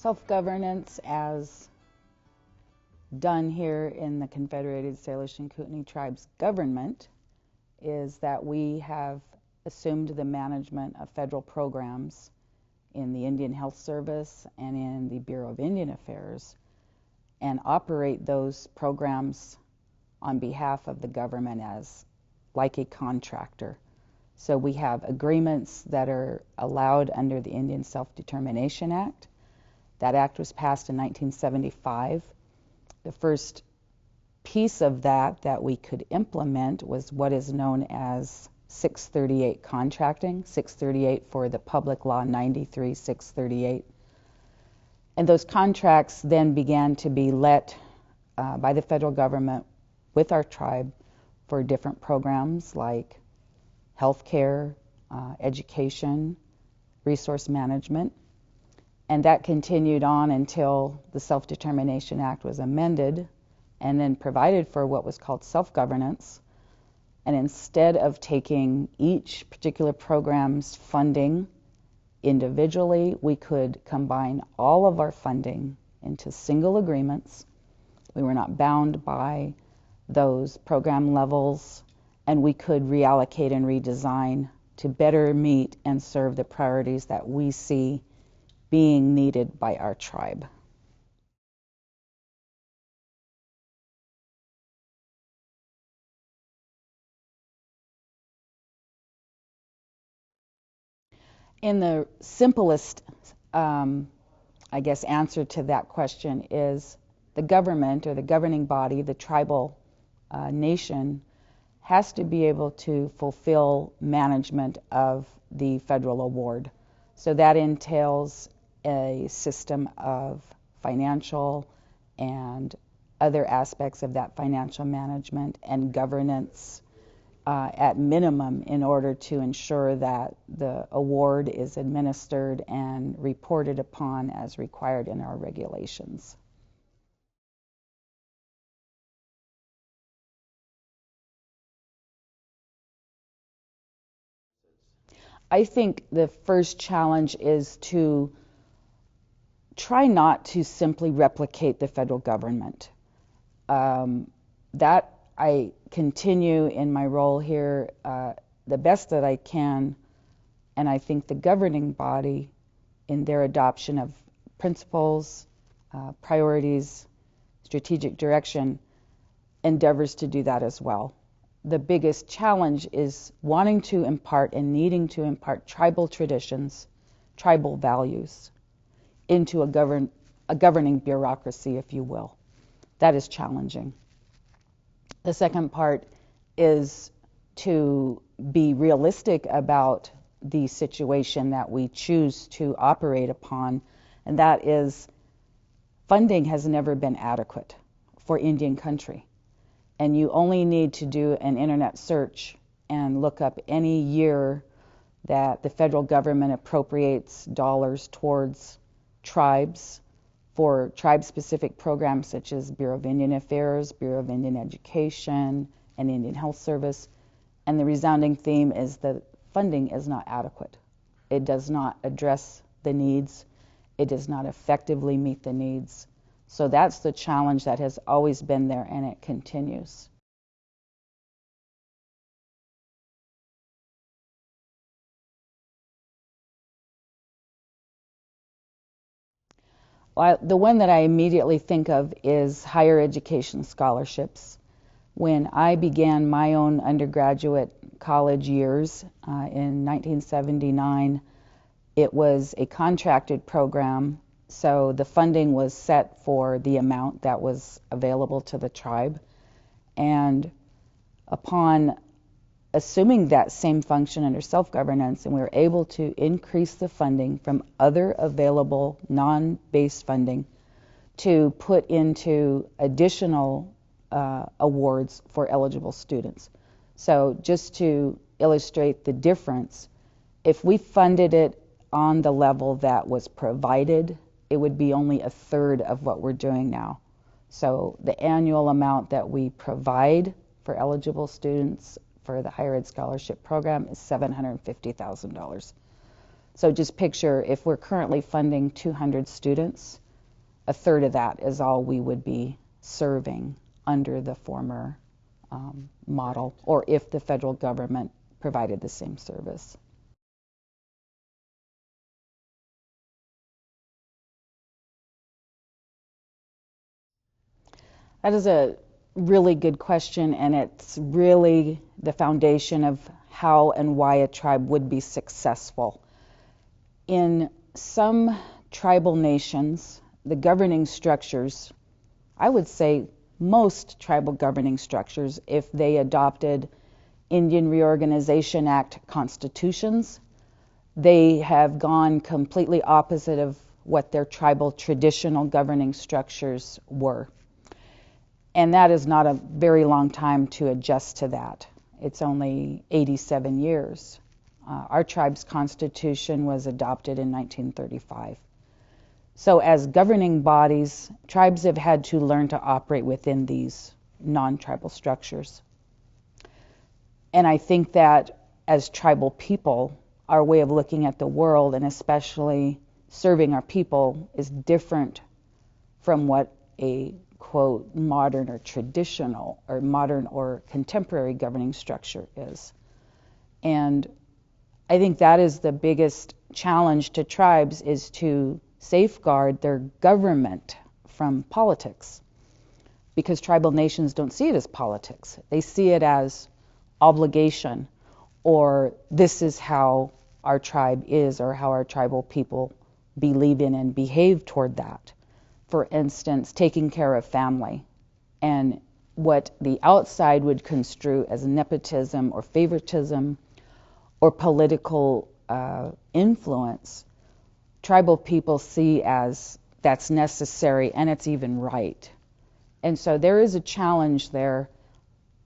Self-governance as done here in the Confederated Salish and Kootenai Tribes government is that we have assumed the management of federal programs in the Indian Health Service and in the Bureau of Indian Affairs and operate those programs on behalf of the government as like a contractor. So we have agreements that are allowed under the Indian Self-Determination Act. That act was passed in 1975. The first piece of that we could implement was what is known as 638 contracting, 638 for the Public Law 93, 638. And those contracts then began to be let by the federal government with our tribe for different programs like healthcare, education, resource management. And that continued on until the Self-Determination Act was amended and then provided for what was called self-governance. And instead of taking each particular program's funding individually, we could combine all of our funding into single agreements. We were not bound by those program levels, and we could reallocate and redesign to better meet and serve the priorities that we see being needed by our tribe. In the simplest, answer to that question is the government or the governing body, the tribal nation, has to be able to fulfill management of the federal award. So that entails a system of financial and other aspects of that financial management and governance at minimum in order to ensure that the award is administered and reported upon as required in our regulations. I think the first challenge is to try not to simply replicate the federal government. That I continue in my role here the best that I can, and I think the governing body in their adoption of principles, priorities, strategic direction endeavors to do that as well. The biggest challenge is wanting to impart and needing to impart tribal traditions, tribal values into a governing bureaucracy, if you will. That is challenging. The second part is to be realistic about the situation that we choose to operate upon, and that is funding has never been adequate for Indian country. And you only need to do an internet search and look up any year that the federal government appropriates dollars towards tribes for tribe-specific programs such as Bureau of Indian Affairs, Bureau of Indian Education, and Indian Health Service. And the resounding theme is that funding is not adequate. It does not address the needs. It does not effectively meet the needs. So that's the challenge that has always been there, and it continues. Well, the one that I immediately think of is higher education scholarships. When I began my own undergraduate college years in 1979, it was a contracted program. So the funding was set for the amount that was available to the tribe. And upon assuming that same function under self-governance, and we were able to increase the funding from other available non-base funding to put into additional awards for eligible students. So just to illustrate the difference, if we funded it on the level that was provided, it would be only a third of what we're doing now. So the annual amount that we provide for eligible students for the higher ed scholarship program is $750,000. So just picture if we're currently funding 200 students, a third of that is all we would be serving under the former model, or if the federal government provided the same service. That is a really good question, and it's really the foundation of how and why a tribe would be successful. In some tribal nations, the governing structures, I would say most tribal governing structures, if they adopted Indian Reorganization Act constitutions, they have gone completely opposite of what their tribal traditional governing structures were. And that is not a very long time to adjust to that. It's only 87 years. Our tribe's constitution was adopted in 1935. So as governing bodies, tribes have had to learn to operate within these non-tribal structures. And I think that as tribal people, our way of looking at the world, and especially serving our people, is different from what a quote modern or traditional or modern or contemporary governing structure is. And I think that is the biggest challenge to tribes, is to safeguard their government from politics, because tribal nations don't see it as politics. They see it as obligation, or this is how our tribe is, or how our tribal people believe in and behave toward that. For instance, taking care of family, and what the outside would construe as nepotism or favoritism or political influence, tribal people see as that's necessary and it's even right. And so there is a challenge there,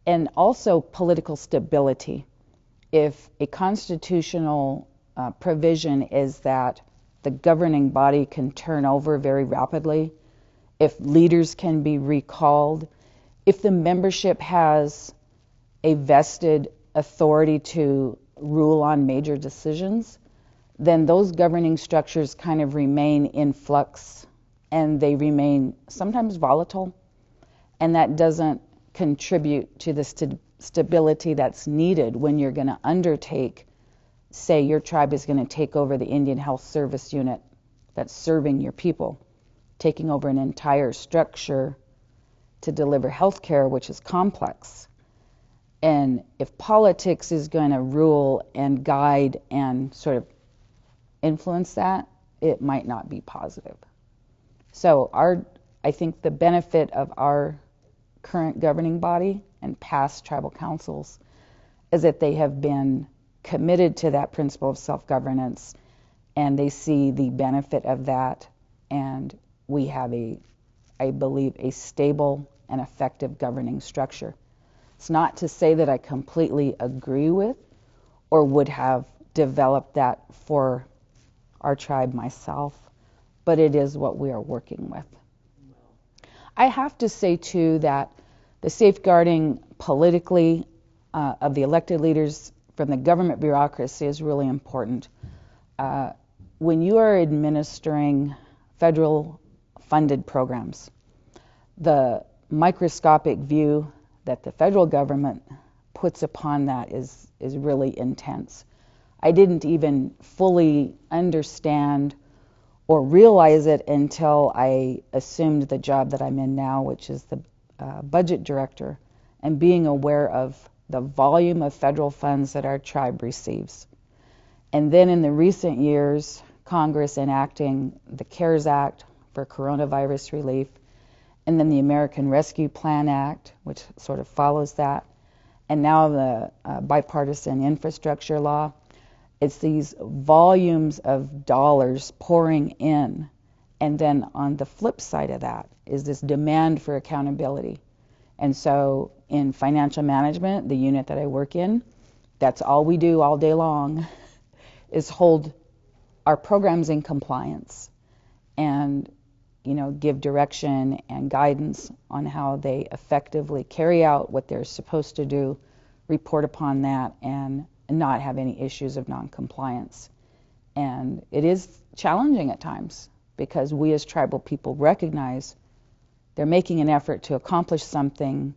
and also political stability. If a constitutional provision is that the governing body can turn over very rapidly, if leaders can be recalled, if the membership has a vested authority to rule on major decisions, then those governing structures kind of remain in flux, and they remain sometimes volatile, and that doesn't contribute to the stability that's needed when you're going to undertake, say your tribe is going to take over the Indian Health Service unit that's serving your people, taking over an entire structure to deliver health care, which is complex. And if politics is going to rule and guide and sort of influence that, it might not be positive. So I think the benefit of our current governing body and past tribal councils is that they have been committed to that principle of self-governance, and they see the benefit of that, and we have I believe, a stable and effective governing structure. It's not to say that I completely agree with or would have developed that for our tribe myself, but it is what we are working with. I have to say, too, that the safeguarding politically of the elected leaders from the government bureaucracy is really important. When you are administering federal funded programs, the microscopic view that the federal government puts upon that is really intense. I didn't even fully understand or realize it until I assumed the job that I'm in now, which is the budget director, and being aware of the volume of federal funds that our tribe receives. And then in the recent years, Congress enacting the CARES Act for coronavirus relief, and then the American Rescue Plan Act, which sort of follows that, and now the bipartisan infrastructure law. It's these volumes of dollars pouring in, and then on the flip side of that is this demand for accountability. And so in financial management, the unit that I work in, that's all we do all day long is hold our programs in compliance and give direction and guidance on how they effectively carry out what they're supposed to do, report upon that, and not have any issues of noncompliance. And it is challenging at times because we as tribal people recognize they're making an effort to accomplish something,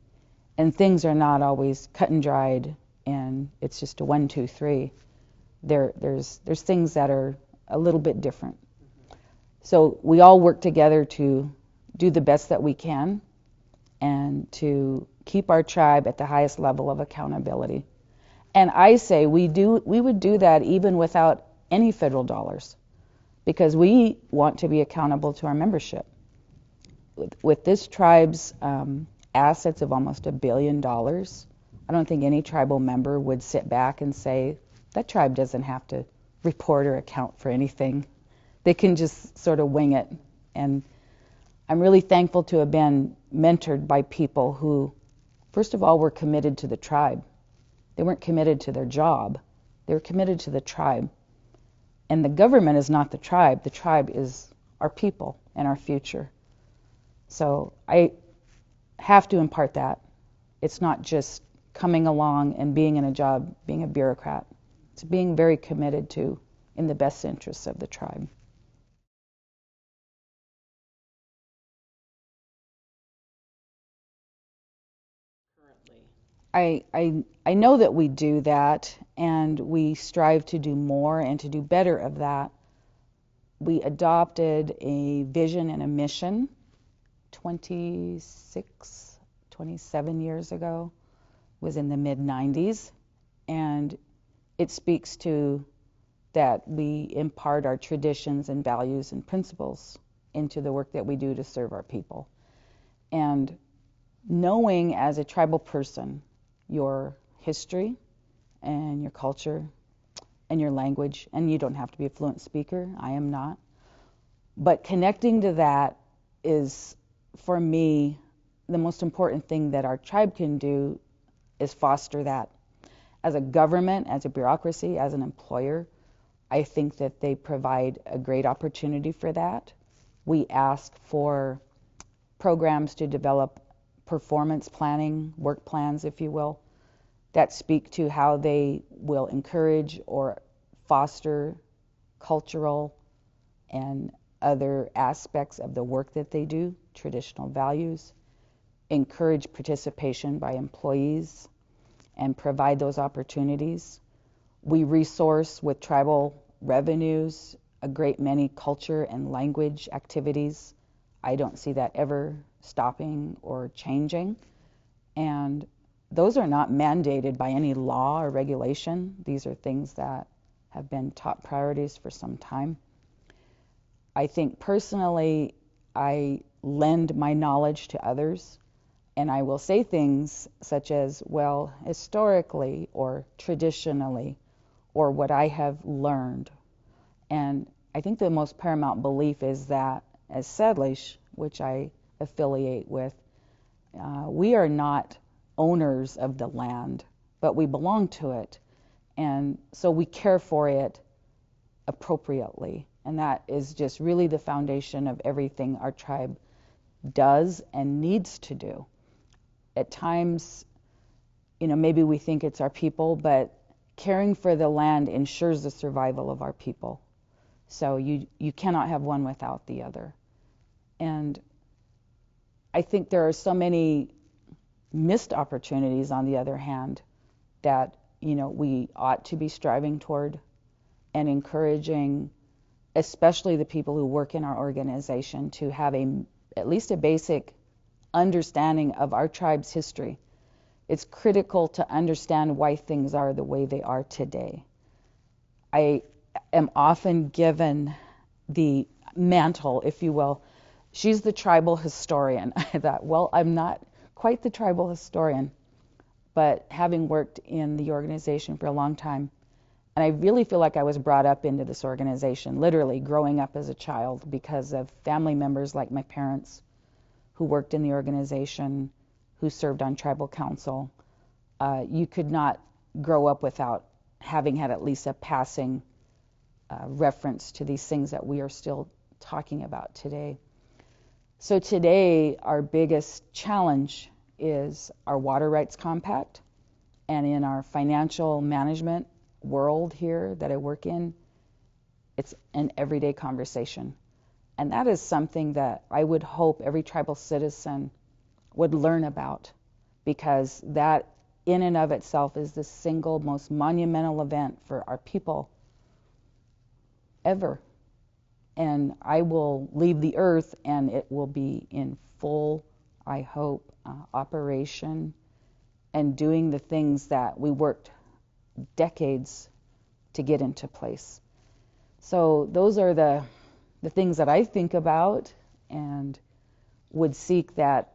and things are not always cut and dried, and it's just a 1, 2, 3. There's things that are a little bit different. So we all work together to do the best that we can and to keep our tribe at the highest level of accountability. And I say we would do that even without any federal dollars, because we want to be accountable to our membership. With this tribe's assets of almost $1 billion, I don't think any tribal member would sit back and say, that tribe doesn't have to report or account for anything. They can just sort of wing it. And I'm really thankful to have been mentored by people who, first of all, were committed to the tribe. They weren't committed to their job. They were committed to the tribe. And the government is not the tribe. The tribe is our people and our future. So I have to impart that. It's not just coming along and being in a job, being a bureaucrat. It's being very committed to in the best interests of the tribe. I know that we do that, and we strive to do more and to do better of that. We adopted a vision and a mission 27 years ago, was in the mid-90s, and it speaks to that we impart our traditions and values and principles into the work that we do to serve our people. And knowing as a tribal person your history and your culture and your language, and you don't have to be a fluent speaker, I am not, but connecting to that is, for me, the most important thing that our tribe can do is foster that. As a government, as a bureaucracy, as an employer, I think that they provide a great opportunity for that. We ask for programs to develop performance planning, work plans, if you will, that speak to how they will encourage or foster cultural and other aspects of the work that they do, traditional values, encourage participation by employees, and provide those opportunities. We resource with tribal revenues a great many culture and language activities. I don't see that ever stopping or changing. And those are not mandated by any law or regulation. These are things that have been top priorities for some time. I think personally, I lend my knowledge to others, and I will say things such as, well, historically or traditionally, or what I have learned. And I think the most paramount belief is that as Sedlish, which I affiliate with, we are not owners of the land, but we belong to it. And so we care for it appropriately. And that is just really the foundation of everything our tribe does and needs to do. At times, maybe we think it's our people, but caring for the land ensures the survival of our people. So you cannot have one without the other. And I think there are so many missed opportunities, on the other hand, that we ought to be striving toward and encouraging, especially the people who work in our organization, to have at least a basic understanding of our tribe's history. It's critical to understand why things are the way they are today. I am often given the mantle, if you will. She's the tribal historian. I thought, well, I'm not quite the tribal historian, but having worked in the organization for a long time, and I really feel like I was brought up into this organization, literally growing up as a child because of family members like my parents who worked in the organization, who served on tribal council. You could not grow up without having had at least a passing reference to these things that we are still talking about today. So today, our biggest challenge is our water rights compact, and in our financial management world here that I work in, It's an everyday conversation. And that is something that I would hope every tribal citizen would learn about, because that in and of itself is the single most monumental event for our people ever. And I will leave the earth and it will be in full, I hope, operation and doing the things that we worked decades to get into place. So those are the things that I think about and would seek that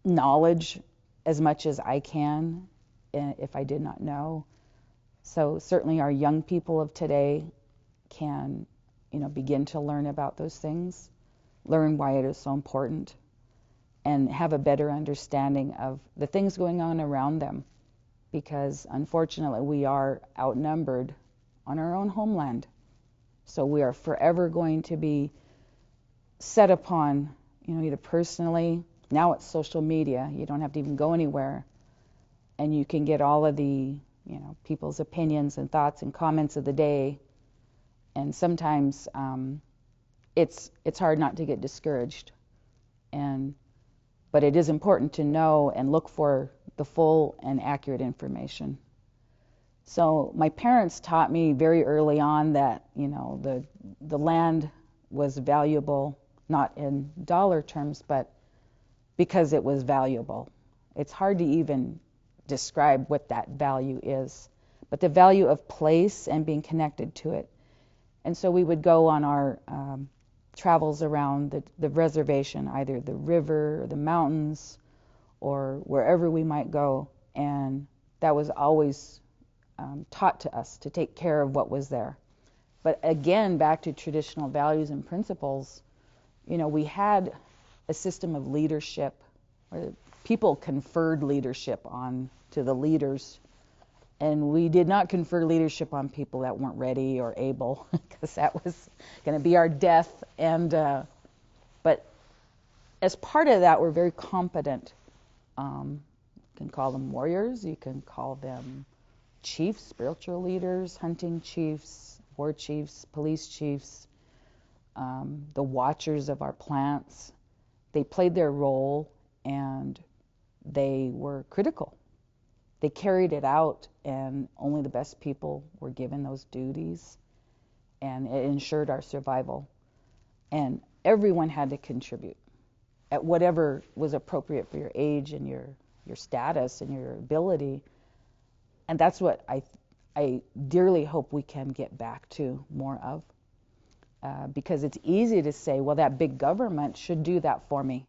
knowledge as much as I can if I did not know. So certainly our young people of today can, begin to learn about those things, learn why it is so important, and have a better understanding of the things going on around them. Because unfortunately we are outnumbered on our own homeland. So we are forever going to be set upon, either personally, now it's social media, you don't have to even go anywhere, and you can get all of the, people's opinions and thoughts and comments of the day. And sometimes it's hard not to get discouraged. But it is important to know and look for the full and accurate information. So my parents taught me very early on that, the land was valuable, not in dollar terms, but because it was valuable. It's hard to even describe what that value is, but the value of place and being connected to it. And so we would go on our travels around the reservation, either the river or the mountains or wherever we might go, and that was always taught to us to take care of what was there. But again, back to traditional values and principles, we had a system of leadership where people conferred leadership on to the leaders, and we did not confer leadership on people that weren't ready or able, because that was going to be our death. But as part of that, we're very competent. You can call them warriors, you can call them chiefs, spiritual leaders, hunting chiefs, war chiefs, police chiefs, the watchers of our plants. They played their role and they were critical. They carried it out, and only the best people were given those duties, and it ensured our survival. And everyone had to contribute at whatever was appropriate for your age and your status and your ability. And that's what I dearly hope we can get back to more of. Because it's easy to say, well, that big government should do that for me.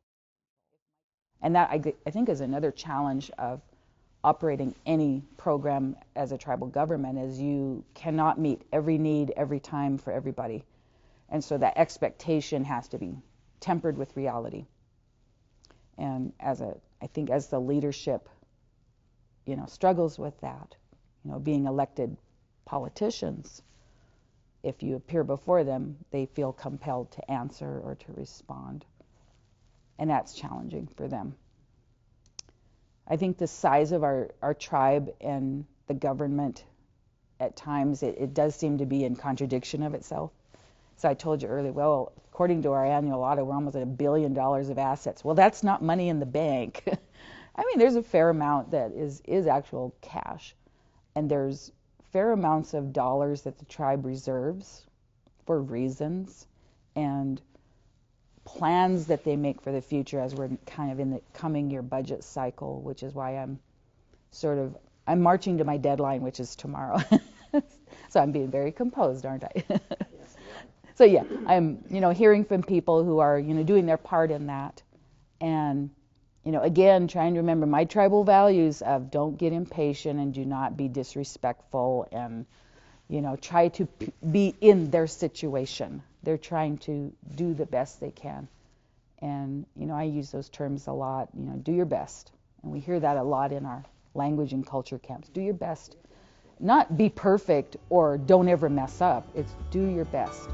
And that, I think, is another challenge of operating any program as a tribal government, is you cannot meet every need every time for everybody. And so that expectation has to be tempered with reality. And I think as the leadership, struggles with that, being elected politicians, if you appear before them, they feel compelled to answer or to respond. And that's challenging for them. I think the size of our tribe and the government, at times, it does seem to be in contradiction of itself. So I told you earlier, well, according to our annual audit, we're almost at $1 billion of assets. Well, that's not money in the bank. I mean, there's a fair amount that is actual cash. And there's fair amounts of dollars that the tribe reserves for reasons and plans that they make for the future, as we're kind of in the coming year budget cycle, which is why I'm marching to my deadline, which is tomorrow. So I'm being very composed, aren't I? So yeah, I'm, hearing from people who are, doing their part in that. And, again, trying to remember my tribal values of don't get impatient and do not be disrespectful, and, try to be in their situation. They're trying to do the best they can. And, I use those terms a lot, do your best. And we hear that a lot in our language and culture camps. Do your best. Not be perfect or don't ever mess up. It's do your best.